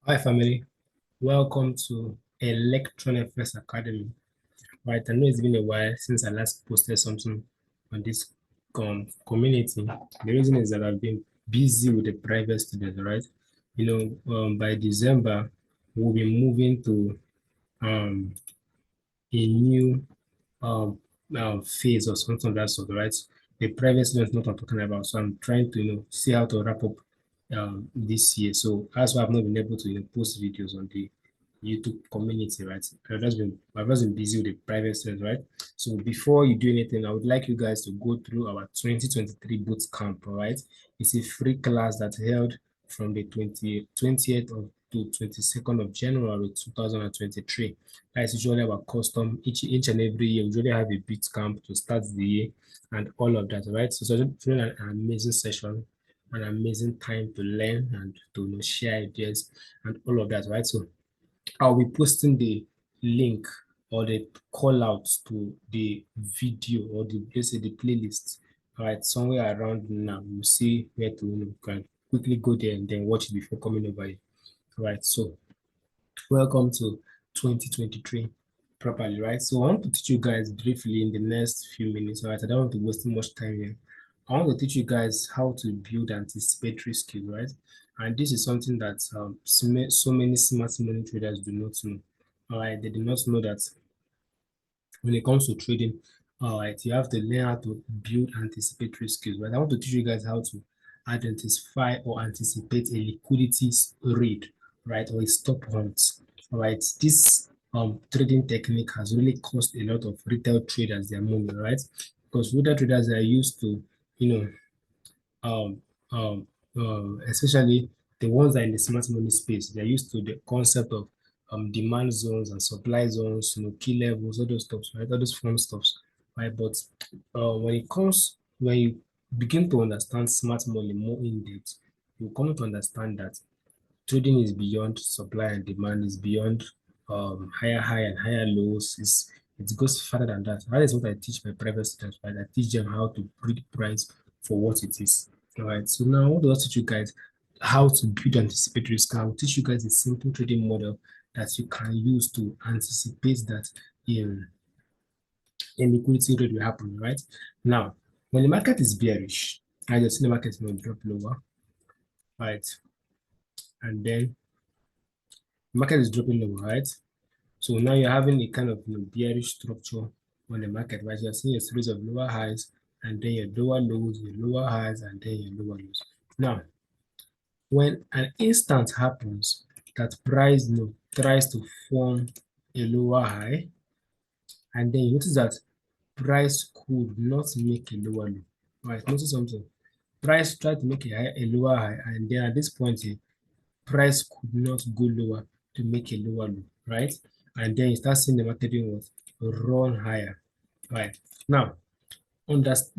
Hi family, welcome to Elektron FX Academy. Right, I know it's been a while since I last posted something on this community. The reason is that I've been busy with the private students, right? By December, we'll be moving to um, a new um, phase or something of that sort, right? The private students, not what I'm talking about. So I'm trying to, see how to wrap up this year. So that's why I've not been able to, post videos on the YouTube community, right? I've just been busy with the private students, right? So before you do anything, I would like you guys to go through our 2023 boot camp, right? It's a free class that held from the 20th of to 22nd of January 2023. That's usually our custom. Each and every year, we usually have a boot camp to start the year and all of that, right? So it's been an amazing session, an amazing time to learn and to share ideas and all of that, right? So I'll be posting the link or the call out to the video or let's say the playlist, all right, somewhere around now. You see where to can quickly go there and then watch it before coming over here. All right, so welcome to 2023 properly, right? So I want to teach you guys briefly in the next few minutes, all right? I don't want to waste much time here. I want to teach you guys how to build anticipatory skills, right? And this is something that so many smart money traders do not know. All right, they do not know that when it comes to trading, all right, you have to learn how to build anticipatory skills, right? I want to teach you guys how to identify or anticipate a liquidity raid, right, or a stop hunt. All right, this trading technique has really cost a lot of retail traders their money, right? Because retail traders are used to, you know, um, especially the ones that are in the smart money space, they're used to the concept of demand zones and supply zones, key levels, all those stuff, right? All those fun stuffs, right? But when you begin to understand smart money more in depth, you come to understand that trading is beyond supply and demand, is beyond higher high and higher lows. It goes further than that. That is what I teach my private students, right? I teach them how to read price for what it is. All right. So now I want to teach you guys how to build anticipatory risk. I'll teach you guys a simple trading model that you can use to anticipate that in a liquidity rate will happen, right? Now, when the market is bearish, I just see the market will drop lower, right? And then the market is dropping lower, right? So now you're having a kind of bearish structure on the market, right? You're seeing a series of lower highs and then your lower lows, your lower highs, and then your lower lows. Now, when an instant happens that price tries to form a lower high, and then you notice that price could not make a lower low. Right? Notice something. Price tried to make a lower high, and then at this point, price could not go lower to make a lower low, right? And then you start seeing the market doing what? Run higher, right? Now,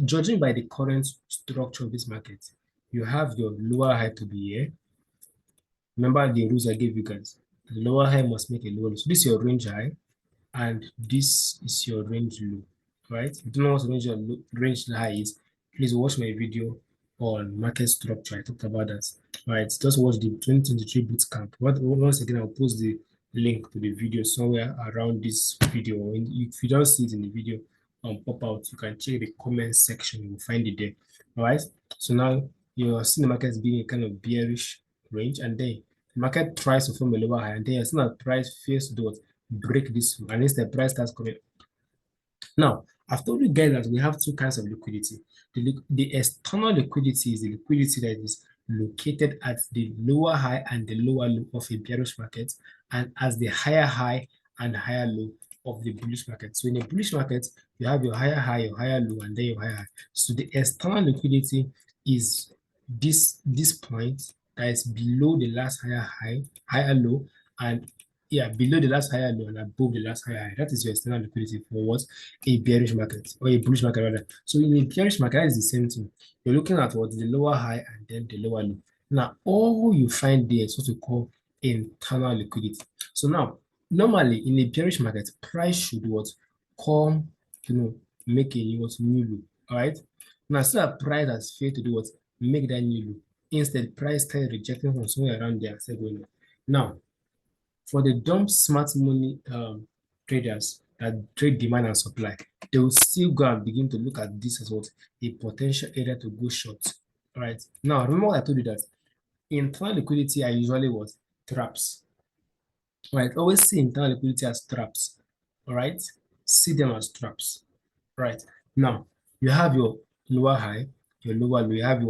judging by the current structure of this market, you have your lower high to be here. Remember the rules I gave you guys. The lower high must make a lower low. So this is your range high, and this is your range low, right? If you don't know what range high is, please watch my video on market structure. I talked about that, right? Just watch the 2023 bootcamp. Once again, I'll post the link to the video somewhere around this video. And if you don't see it in the video pop out, you can check the comment section. You'll find it there, all right? So now you're seeing the market being a kind of bearish range, and then the market tries to form a lower high, and then you're seeing that price fails to do what? Break this through, and the price starts coming. Now, I've told you guys that we have two kinds of liquidity. The external liquidity is the liquidity that is located at the lower high and the lower low of a bearish market, and as the higher high and higher low of the bullish market. So in a bullish market, you have your higher high, your higher low, and then your higher high. So the external liquidity is this point that is below the last higher low, and below the last higher low and above the last higher high. That is your external liquidity for what? A bearish market or a bullish market rather. So in a bearish market, that is the same thing. You're looking at what? The lower high and then the lower low. Now, all you find there is what we call internal liquidity. So now, normally in a bearish market, price should what? Come, make a new low. All right. Now, so that price has failed to do what? Make that new low. Instead, price started rejecting from somewhere around there and going up. Now, for the dumb smart money traders that trade demand and supply, they will still go and begin to look at this as what a potential area to go short. All right. Now, remember what I told you that internal liquidity are usually what traps. All right. Always see internal liquidity as traps. All right. See them as traps. Right. Now, you have your lower high, your lower low, you have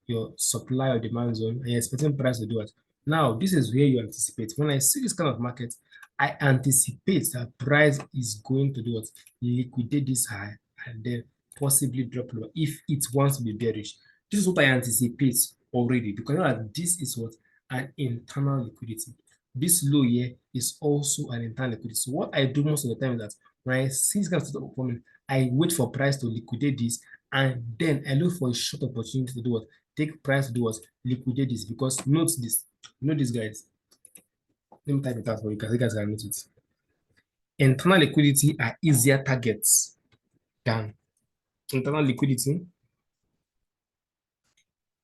your supply or demand zone, and you're expecting price to do it. Now, this is where you anticipate. When I see this kind of market, I anticipate that price is going to do what? Liquidate this high and then possibly drop lower if it wants to be bearish. This is what I anticipate already because I know that this is what an internal liquidity. This low here is also an internal liquidity. So what I do most of the time is that when I see this kind of stuff forming, I wait for price to liquidate this, and then I look for a short opportunity to do what? Take price to do what? Liquidate this. Because note this, guys. Let me type it out for you guys. You guys can note it. Internal liquidity are easier targets than internal liquidity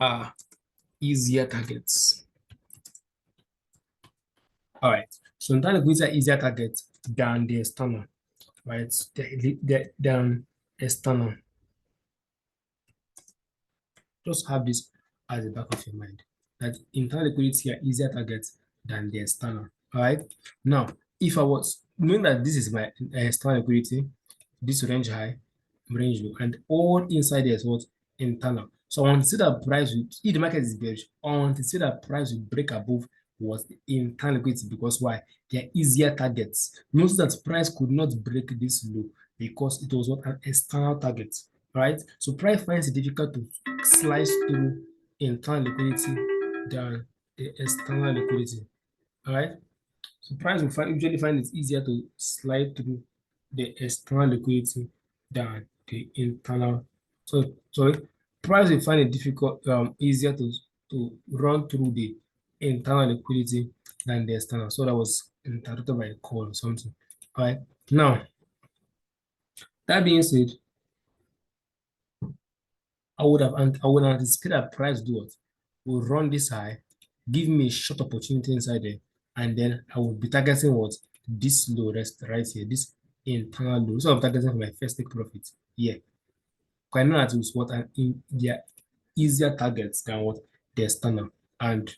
are easier targets. All right. So internal liquidity are easier targets than the external, right? Than external. Just have this at the back of your mind that internal liquidity are easier targets than the external. All right. Now, if I was knowing that this is my external liquidity, this range high, range low, and all inside there is what internal. So I want to see that price will, if the market is bearish, I want to see that price will break above what the internal liquidity because why? They are easier targets. Notice that price could not break this low because it was what an external target. Right? So price finds it difficult to slice through internal liquidity than the external liquidity. All right. So price will usually find it easier to slide through the external liquidity than the internal. So sorry, price will find it difficult, easier to run through the internal liquidity than the external. So that was interpreted by a call or something. All right. Now, that being said, I would anticipate that price do what? Will run this high, give me a short opportunity inside there, and then I will be targeting what? This low rest right here, this internal low. So I'm targeting for my first take profit. Yeah. Because I know that was what they are easier targets than what the external. And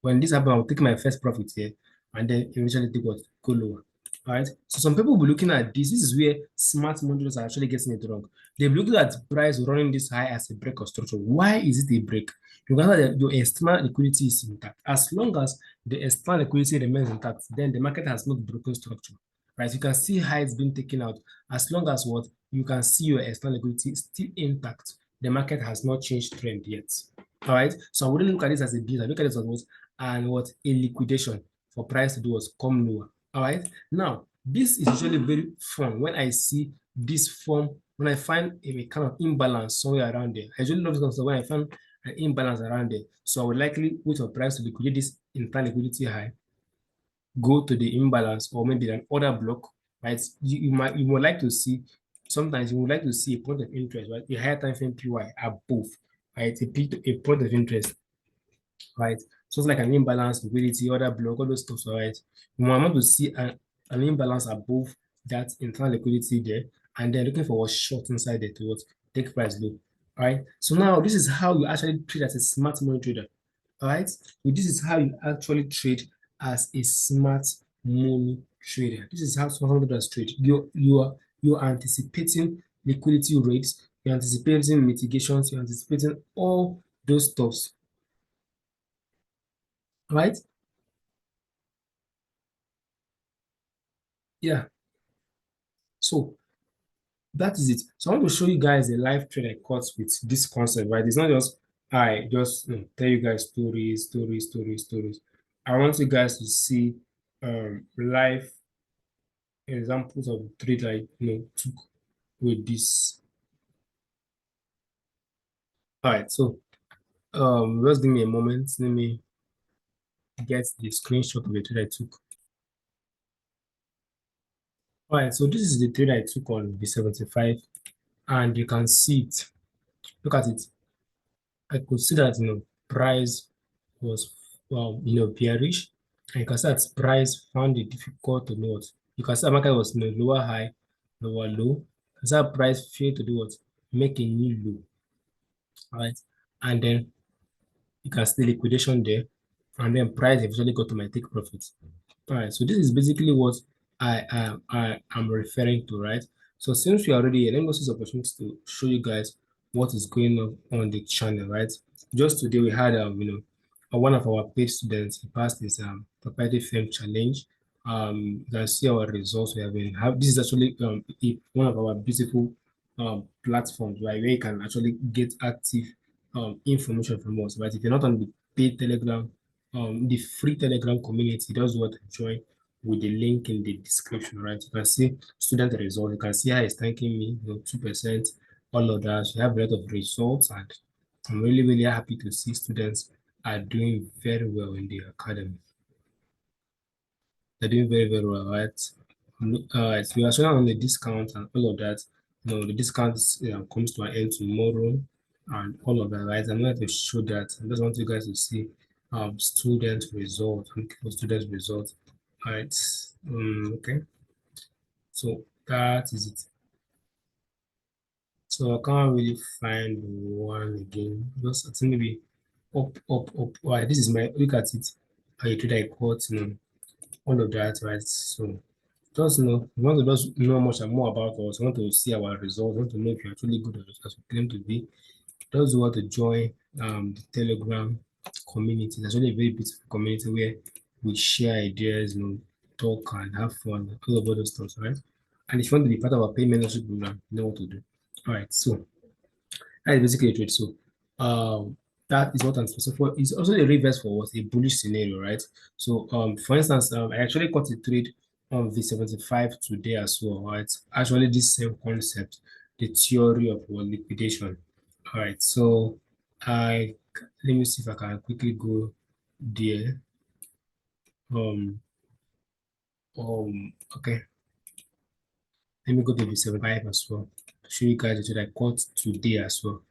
when this happens, I'll take my first profit here and then eventually take what? Go lower. All right. So some people will be looking at this. This is where smart monitors are actually getting it wrong. They've looked at price running this high as a break of structure. Why is it a break? Because your external liquidity is intact. As long as the external liquidity remains intact, then the market has not broken structure. Right? You can see how it's been taken out. As long as what you can see your external liquidity is still intact, the market has not changed trend yet. All right. So I wouldn't look at this as a build. I look at this as what and what a liquidation for price to do was come lower. All right. Now, this is usually very fun when I see this form, when I find a kind of imbalance somewhere around there. I usually love this when I find an imbalance around there. So I would likely wait for price to liquidate this internal liquidity high, go to the imbalance or maybe an order block, right? You would like to see, sometimes you would like to see a point of interest, right? A higher time frame PY above, right? A point of interest, right? So it's like an imbalance, liquidity, order block, all those stuff, right? You want to see an imbalance above that internal liquidity there, and then looking for a short inside there to what take price low. All right. So now this is how you actually trade as a smart money trader. All right. So this is how you actually trade as a smart money trader. This is how smart money traders trade. You're anticipating liquidity rates, you're anticipating mitigations, you're anticipating all those stuffs, right? Yeah. So that is it. So I want to show you guys a live trade I caught with this concept, right? It's not just I just tell you guys stories. I want you guys to see live examples of trade I took with this. All right, so just give me a moment. Let me get the screenshot of the trade I took. All right, so this is the trade I took on V75, and you can see it. Look at it. I could see that price was bearish, and you can see that price found it difficult to know what. You can see the market was in a lower high, lower low. You can see that price failed to do what? Make a new low, right? And then you can see the liquidation there, and then price eventually got to my take profit. All right, so this is basically what I am referring to, right? So since we are already here, let me use this opportunity to show you guys what is going on the channel, right? Just today we had one of our paid students, he passed his proprietary firm challenge. You can see our results we have been have. This is actually one of our beautiful platforms, right, where you can actually get active information from us. But if you're not on the paid Telegram, the free Telegram community, that's what join with the link in the description, right? You can see student results. You can see how it's thanking me, 2%, all of that. We have a lot of results, and I'm really, really happy to see students are doing very well in the academy. They're doing very, very well, right? We are showing on the discount and all of that. The discounts comes to an end tomorrow and all of that, right? I'm going to show that. I just want you guys to see student result and student result. All right. Okay. So that is it. So I can't really find one again. Just I think maybe up, up, up. All right, this is my look at it. I did I quote, all of that, right? So just you want to just know much and more about us, you want to see our results, you want to know if you're actually good at it as we claim to be. Those who want to join the Telegram community, it's actually a very beautiful community where we share ideas, talk and have fun, all of those stuff, right? And if you want to be part of our pay mentorship program, you know what to do. All right, so that is basically a trade. So that is what I'm supposed to for. It's also a reverse for what a bullish scenario, right? So for instance, I actually got a trade on V75 today as well, right? Actually, this same concept, the theory of liquidation. All right, so I let me see if I can quickly go there. Okay, let me go to V75 as well. Show you guys what I caught today as well.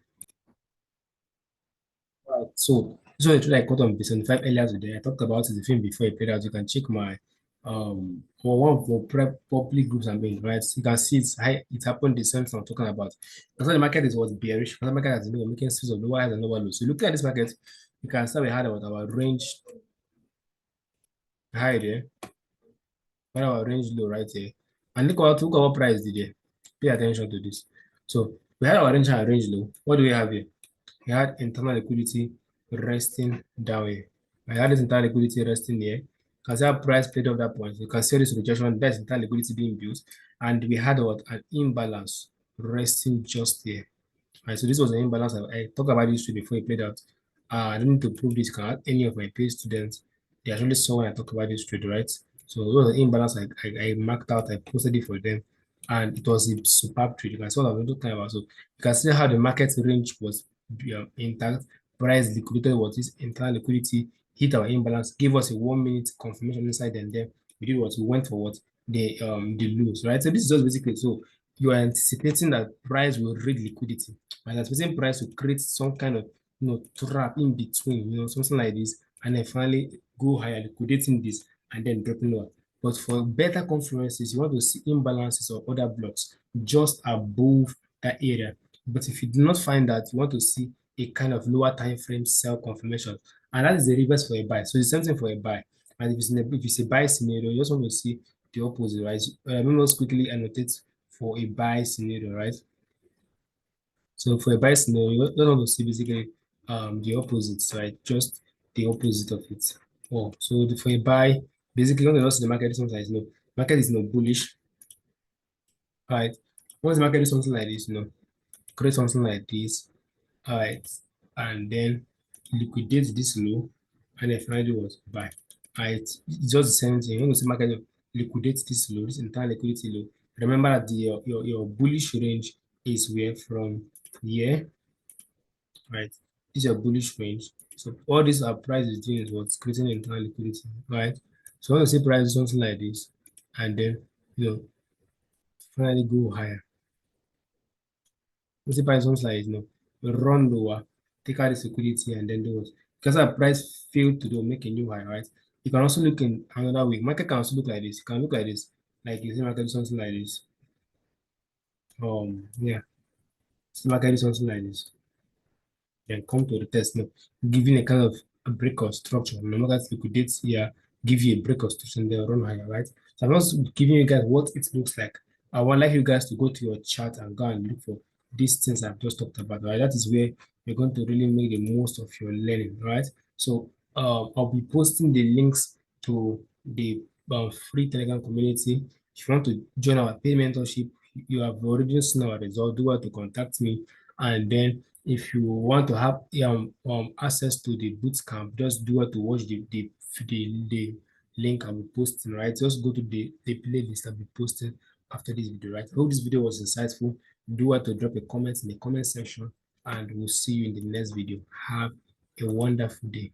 Right. So this was actually I caught on B75 earlier today. I talked about the film before it played out. You can check my for one of the public groups I'm in, right? You can see it happened the same thing I'm talking about. That's why the market is was bearish. The market has been making series of lower highs and lower lows. So looking at this market, you can start we had about our range high there, and our range low right here. And look at what price did there. Pay attention to this. So we had our range high and range low. What do we have here? We had internal liquidity resting down here. I had this internal liquidity resting here. As our price played off that point, you can see this rejection, that's internal liquidity being built. And we had what an imbalance resting just here. Right, so this was an imbalance. I talked about this before it played out. I don't need to prove this. Can any of my paid students, they actually saw when I talked about this trade, right? So it was an imbalance. I marked out, I posted it for them, and it was a superb trade. You can see what I'm talking about. So you can see how the market range was intact. Price liquidated what is internal liquidity, hit our imbalance, gave us a 1 minute confirmation inside, and then we did what we went for what the lows, right? So this is just basically so you are anticipating that price will read liquidity. And anticipating price will create some kind of trap in between, something like this, and then finally go higher, liquidating this and then dropping lower. But for better conferences, you want to see imbalances or other blocks just above that area. But if you do not find that, you want to see a kind of lower time frame sell confirmation. And that is the reverse for a buy. So it's the same thing for a buy. And if it's a buy scenario, you just want to see the opposite, right? Let me just quickly annotate for a buy scenario, right? So for a buy scenario, you don't want to see basically the opposite, right? Just the opposite of it. Oh, so for a buy, basically when you see the market sometimes market is not bullish, right? Once the market is something like this, create something like this, all right, and then liquidate this low, and then finally what buy. Right, it's just the same thing. When you see market liquidate this low, this entire liquidity low. Remember that your bullish range is where from here, right? This is your bullish range. So all these are price is doing is what's creating internal liquidity, right? So when you see price something like this, and then finally go higher. When you see price something like run lower, take out this liquidity, and then do what? because our price failed to do make a new high, right? You can also look in another way. Market can also look like this. You can look like this, like you see market do something like this. Yeah, see market do something like this. Then come to the test now, giving a kind of a break of structure. No matter liquidate here, give you a break of structure, then run higher, right? So I'm also giving you guys what it looks like. I would like you guys to go to your chart and go and look for these things I've just talked about, right? That is where you're going to really make the most of your learning, right? So I'll be posting the links to the free Telegram community. If you want to join our paid mentorship, you have already seen our result. Do want to contact me, and then if you want to have access to the bootcamp, just do it to watch the link I'll be posting, right? Just go to the playlist I'll be posting after this video, right? I hope this video was insightful. Do it to drop a comment in the comment section, and we'll see you in the next video. Have a wonderful day.